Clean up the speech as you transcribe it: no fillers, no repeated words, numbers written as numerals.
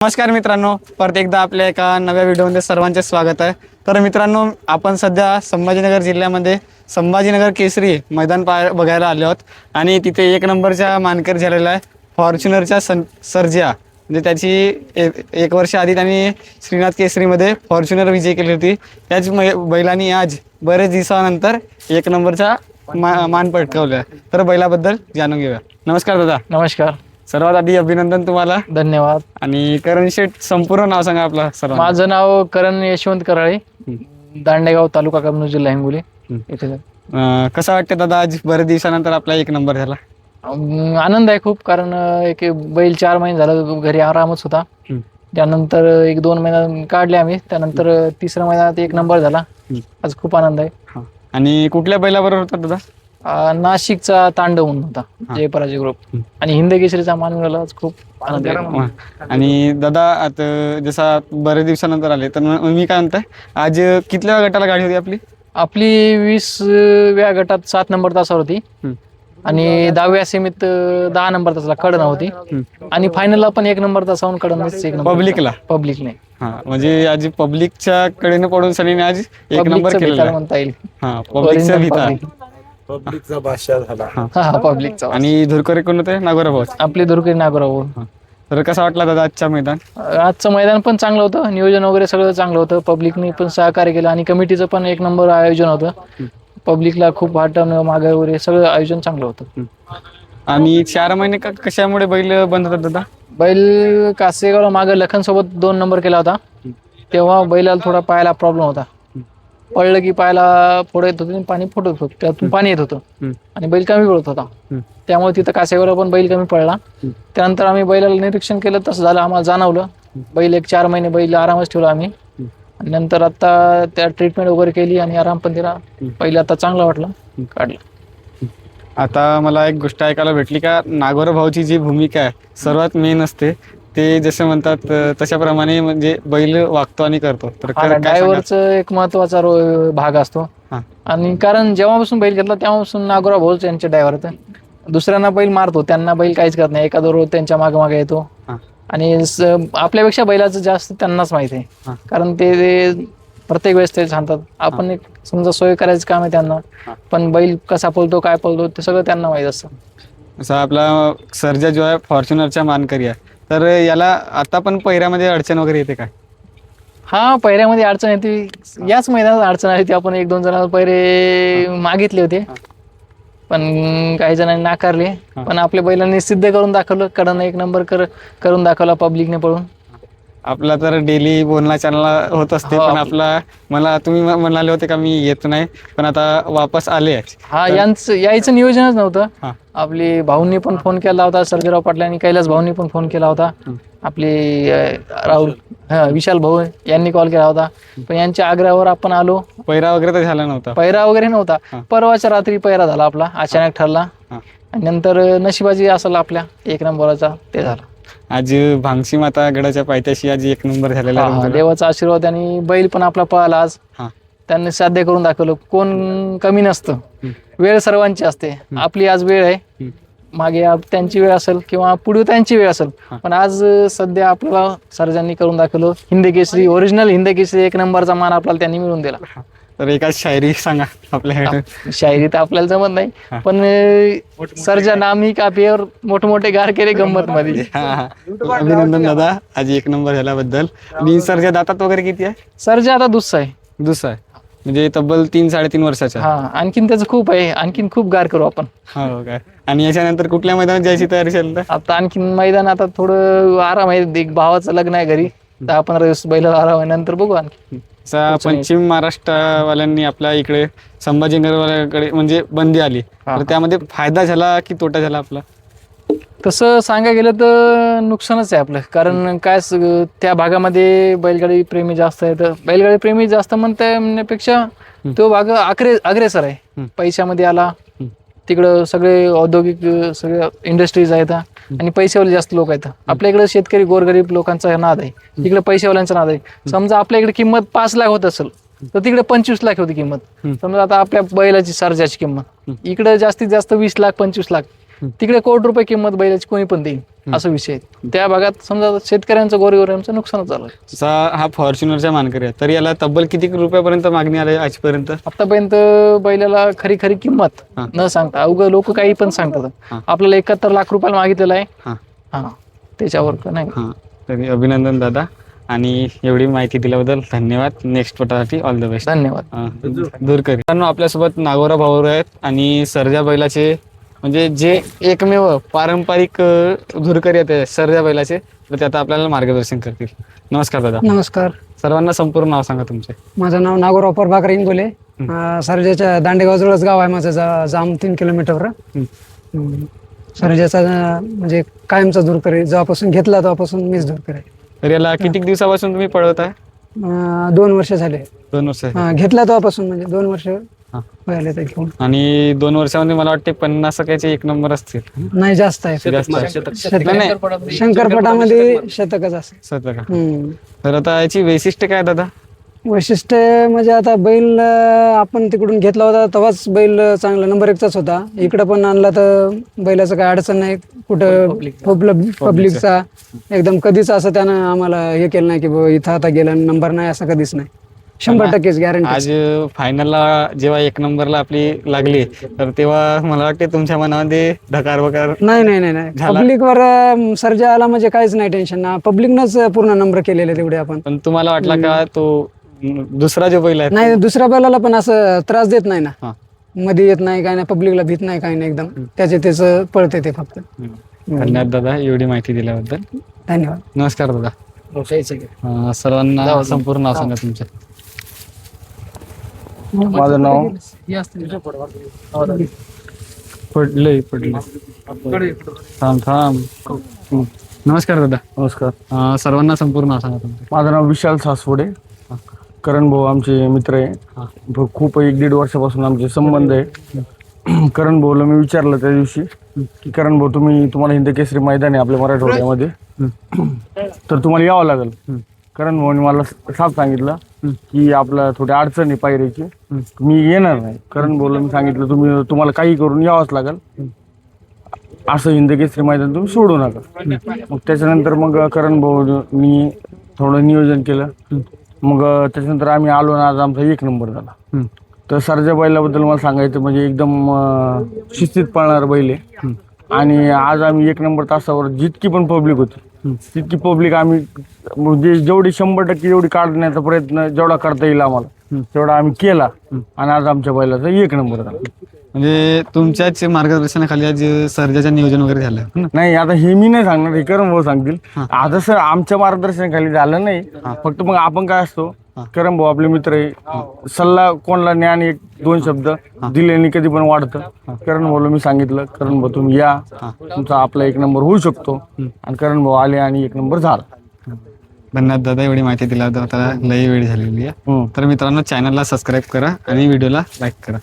नमस्कार मित्रांनो, परत एकदा आपल्या एका नव्या व्हिडिओमध्ये सर्वांचे स्वागत आहे. तर मित्रांनो, आपण सध्या संभाजीनगर जिल्ह्यामध्ये संभाजीनगर केसरी मैदान बघायला आलो आहोत आणि तिथे एक नंबरच्या मानकरी झालेला आहे फॉर्च्युनरच्या सर्जिया. म्हणजे त्याची एक वर्ष आधी त्यांनी श्रीनाथ केसरीमध्ये फॉर्च्युनर विजय केली होती. त्याच बैलांनी आज बरेच दिवसानंतर एक नंबरचा मान पटकावला. तर बैलाबद्दल जाणून घेऊया. नमस्कार दादा. नमस्कर. सर्वात आधी अभिनंदन तुम्हाला. धन्यवाद. आणि करण शेठ, संपूर्ण नाव सांगा आपलं. सर्व माझं नाव करण यशवंत कराळे, दांडेगाव, तालुका कबनूर, जिल्हा हिंगोली येथे. कसं वाटतं दादा, आज बरेच दिवसानंतर आपला एक नंबर झाला? आनंद आहे खूप, कारण एक बैल 4 महिने झालं घरी आरामच होता. त्यानंतर 1-2 महिना काढले आम्ही, त्यानंतर 3ऱ्या महिन्यात एक नंबर झाला. आज खूप आनंद आहे. आणि कुठल्या बैलाबरोबर होता दादा? नाशिकचा तांडव म्हणून होता, जयपराजय ग्रुप. आणि हिंद केसरीचा मान मिळाला, आज खूप आनंद आहे. आणि दादा, आता जसा बरेच दिवसानंतर आले, तर मी काय म्हणताय, आज कितल्या गटाला गाडी होती आपली? आपली 20व्या गटात 7 नंबर तासावर होती आणि 10व्या सेमीत 10 नंबर तासाला कडन होती आणि फायनलला पण 1 नंबर तासावरून कडन पब्लिकने. हा, म्हणजे आज पब्लिकच्या कडेने पडून सनीने आज एक नंबर केलेला म्हणता येईल. हा, पब्लिकचा भाषा झाला. हा, पब्लिकचा. आणि धुरकरे कोण होते? नागोरा भाऊ. आपले धुरकरे नागोराव. तर कसा वाटला दादा आजच्या मैदान? आजचं मैदान पण चांगलं होतं, नियोजन वगैरे सगळं चांगलं होतं. पब्लिकने पण सहकार्य केलं आणि कमिटीचं पण 1 नंबर आयोजन होतं. पब्लिकला खूप वाटणं मागे वगैरे सगळं आयोजन चांगलं होतं. आणि 4 महिने कशामुळे बैल बंद होतात दादा? बैल कासेगावला मागे लखन सोबत 2 नंबर केला होता, तेव्हा बैलाला थोडा पायाला प्रॉब्लेम होता. पडलं की पायाला फोड येत होते, पाणी फुटत होतं, त्यातून पाणी येत होतं आणि बैल कमी पडत होता. त्यामुळे तिथं कासेगावला पण बैल कमी पडला. त्यानंतर आम्ही बैलाला निरीक्षण केलं, तसं झालं आम्हाला जाणवलं. बैल 4 महिने बैल आरामच ठेवला आम्ही. आणि नंतर आता त्या ट्रीटमेंट वगैरे केली आणि आराम पण दिला. बैल आता चांगला वाटला, काढला. आता मला एक गोष्ट ऐकायला भेटली का, नागोरा भाऊची जी भूमिका आहे सर्वात मेन असते, ते जसे म्हणतात तशाप्रमाणे म्हणजे बैल वागतो आणि करतो. तर ड्रायव्हरचा एक महत्वाचा भाग असतो. आणि कारण जेव्हापासून बैल घेतला तेव्हापासून नागोरा भाऊच यांचे ड्रायव्हर. दुसऱ्यांना बैल मारतो, त्यांना बैल काहीच करत नाही. एखादा रोज त्यांच्या मागे येतो आणि आपल्यापेक्षा बैलाचं जास्त त्यांनाच माहिती आहे, कारण ते प्रत्येक वेळेस ते सांगतात. आपण एक समजा सोय करायचं काम आहे त्यांना, पण बैल कसा पळतो, काय पळतो, ते सगळं त्यांना माहित असतं. असं आपला सर्जा जो आहे फॉर्च्युनरच्या मानकरी आहे, तर याला आता पण पहिऱ्यामध्ये अडचण वगैरे येते काय? हा, पहिऱ्यामध्ये अडचण येते. याच मैदानात अडचण आली होती. आपण 1-2 जणांना पहिरे मागितले होते, पण काही जणांनी नाकारले. पण आपल्या बैलांनी सिद्ध करून दाखवलं, कडन 1 नंबर करून दाखवला पब्लिकने पळून. आपला तर डेली बोलणं चॅनल होत असते, पण आपला मला तुम्ही म्हणाले होते का मी येत नाही, पण आता वापस आले. हा, यायचं नियोजनच नव्हतं. आपली भाऊंनी पण फोन केला होता, सर्जेराव पाटलांनी, कैलास भाऊंनी पण फोन केला होता. आपले राहुल विशाल भाऊ यांनी कॉल केला होता, पण यांच्या आग्रहावर आपण आलो. पैरा वगैरे तर झाला नव्हता? पैरा वगैरे नव्हता. परवाच्या रात्री पैरा झाला आपला, अचानक ठरला. आणि नंतर नशिबाजी असेल आपल्या 1 नंबरचा, ते झालं. आज भांगसी माता गडाच्या पायथ्याशी आज 1 नंबर झालेला आहे. देवाचा आशीर्वाद. आणि बैल पण आपला पळाला आज. त्यांनी साध्य करून दाखवलं. कोण कमी नसतं, वेळ सर्वांची असते. आपली आज वेळ आहे, मागे त्यांची वेळ असेल किंवा पुढे त्यांची वेळ असेल, पण आज सध्या आपल्याला सर्जांनी करून दाखवलं. हिंद केसरी, ओरिजिनल हिंद केसरी 1 नंबरचा मान आपल्याला त्यांनी मिळवून दिला. तर एका शायरी सांगा आपल्याकडे. शायरी तर आपल्याला जमत नाही, पण सर्जा नामी काफीवर मोठमोठे गार केले गंमत मध्ये. अभिनंदन दादा आज 1 नंबर झाल्याबद्दल. आणि सर्जा दातात वगैरे किती आहे? सर्जा आता दुसरा आहे, म्हणजे तब्बल 3-3.5 वर्षाचा. हा, आणखीन त्याचं खूप आहे, आणखीन खूप गार करू आपण. हो काय? आणि याच्यानंतर कुठल्या मैदानात जायची तयारी चालली? आता आणखीन मैदान, आता थोडं आराम आहे. एक भावाचं लग्न आहे घरी, 10-15 दिवस बैलाला आराम आहे, नंतर बघू आणखी. पश्चिम महाराष्ट्रवाल्यांनी आपल्या इकडे संभाजीनगरवाल्याकडे म्हणजे बंदी आली, तर त्यामध्ये फायदा झाला की तोटा झाला आपला? तसं सांगायला गेलं तर नुकसानच आहे आपलं, कारण काय त्या भागामध्ये बैलगाडी प्रेमी जास्त आहे. तर बैलगाडी प्रेमी जास्त म्हणण्यापेक्षा तो भाग अग्रेसर आहे, पैशामध्ये आला. तिकडं सगळे औद्योगिक सगळे इंडस्ट्रीज आहेत आणि पैशावाले जास्त लोक आहेत. आपल्या इकडे शेतकरी गोरगरीब लोकांचा नाद आहे, तिकडे पैशावाल्यांचा नाद आहे. समजा आपल्या इकडे किंमत 5 लाख होत असेल, तर तिकडे 25 लाख होती किंमत. समजा आता आपल्या बैलाची सर्जाची किंमत इकडे जास्तीत जास्त 20 लाख 25 लाख. तिकडे कोटी रुपये किंमत बैलाची कोणी पण देईल असं विषय आहे. त्या भागात समजा शेतकऱ्यांचं गोरेगोऱ्यांचं नुकसानच झालं. जसा हा फॉर्च्युनरच्या मानकरी आहे तर याला तब्बल किती रुपयापर्यंत मागणी आली आजपर्यंत? आतापर्यंत बैलाला खरी खरी किंमत न सांगता अवघं लोक काही पण सांगतात. आपल्याला 71 लाख रुपयाला मागितलेला आहे. हा त्याच्यावर का नाही. हां, तरी अभिनंदन दादा आणि एवढी माहिती दिल्याबद्दल धन्यवाद. नेक्स्ट पटासाठी ऑल द बेस्ट. धन्यवाद. दूरकरी मित्रांनो, आपल्यासोबत नागोरा भाऊ आहेत आणि सर्जा बैलाचे म्हणजे जे एकमेव पारंपरिक धुरकरी आहेत सर्जा बैलाचे, तर ते आता आपल्याला मार्गदर्शन करतील. नमस्कार दादा. नमस्कार. सर्वांना संपूर्ण नाव सांगा तुमचे. माझं नाव नागोराव प्रभाकर इंगोले. सर्जाच्या दांडेगावजवळच गाव आहे माझं, जाम 3 किलोमीटरवर. सर्जाचा म्हणजे कायमचा धुरकरी, जेव्हापासून घेतला तेव्हापासून मीच धुरकरी. तर याला किती दिवसापासून तुम्ही पळवताय? 2 वर्ष झाले. 2 वर्ष. घेतला तेव्हापासून म्हणजे 2 वर्ष व्हायला ते घेऊन. आणि 2 वर्षामध्ये मला वाटते 50 कायचे 1 नंबर असतील. नाही, जास्त आहे. जास्त आहे. शंकरपटामध्ये शतकच असते. सत्य का? तर आता याची वैशिष्ट्य काय दादा? वैशिष्ट्य म्हणजे आता बैल आपण तिकडून घेतला होता तेव्हाच बैल चांगला नंबर 1चाच होता. इकडं पण आणला तर बैलाचं काय अडचण नाही. कुठं पब्लिकचा एकदम कधीच असं त्यानं आम्हाला हे केलं नाही की इथं आता गेला नंबर नाही, असं कधीच नाही. 100% गॅरंटी. आज फायनलला जेव्हा 1 नंबरला आपली लागली तर तेव्हा मला वाटते तुमच्या मनामध्ये धकार वकार? नाही. पब्लिकवर सर्जा आला म्हणजे काहीच नाही टेन्शन ना. पब्लिकनंच पूर्ण नंबर केलेले तेवढे आपण. पण तुम्हाला वाटला का तो दुसरा जो बैल आहे? नाही, दुसऱ्या बैलाला पण असं त्रास देत नाही ना. मध्ये येत नाही, काय नाही, पब्लिकला भीत नाही, काय नाही. एकदम त्याचं पळते ते फक्त. धन्यवाद दादा एवढी माहिती दिल्याबद्दल. धन्यवाद. नमस्कार दादा. सर्वांना संपूर्ण नाव सांगा तुमचं. माझं नाव पडलंय थांब. नमस्कार दादा. नमस्कार. सर्वांना संपूर्ण नाव सांगा तुमचं. माझं नाव विशाल सासवडे. करण भाऊ आमचे मित्र आहे. खूप 1-1.5 वर्षापासून आमचे संबंध आहे. करण भाऊला मी विचारलं त्या दिवशी की करण भाऊ तुम्हाला हिंद केसरी मैदान आहे आपल्या मराठवाड्यामध्ये, तर तुम्हाला यावं लागेल. करण भाऊने मला साफ सांगितलं की आपला थोडी अडचण आहे पायरीची, मी येणार नाही. करण भाऊला मी सांगितलं तुम्हाला काही करून यावंच लागेल, असं हिंद केसरी मैदान तुम्ही सोडू नका. मग त्याच्यानंतर मग करण भाऊनी थोडं नियोजन केलं. मग त्याच्यानंतर आम्ही आलो आणि आज आमचा 1 नंबर झाला. तर सर्जा बैलाबद्दल मला सांगायचं म्हणजे एकदम शिस्तीत पळणार बैल आहे. आणि आज आम्ही 1 नंबर तासावर जितकी पण पब्लिक होती तितकी पब्लिक आम्ही म्हणजे जेवढी 100% जेवढी काढण्याचा प्रयत्न जेवढा करता येईल आम्हाला तेवढा आम्ही केला. आणि आज आमच्या बैलाचा 1 नंबर झाला. म्हणजे तुमच्याच मार्गदर्शनाखाली आज सर्जाचं नियोजन वगैरे झालं? नाही, आता हे मी नाही सांगणार, हे करण भाऊ सांगतील. आता सर आमच्या मार्गदर्शनाखाली झालं नाही. फक्त मग आपण काय असतो, करण भाऊ आपले मित्र आहे, सल्ला कोणाला ज्ञान 1-2 शब्द दिल्याने कधी पण वाढतं. करण भाऊला मी सांगितलं, करण भाऊ तुम्ही या, तुमचा आपला 1 नंबर होऊ शकतो. आणि करण भाऊ आले आणि 1 नंबर झाला. धन्यवाद दादा एवढी माहिती दिल्याबद्दल. आता लई वेळ झालेली आहे. तर मित्रांनो, चॅनलला सबस्क्राईब करा आणि व्हिडिओला लाईक करा.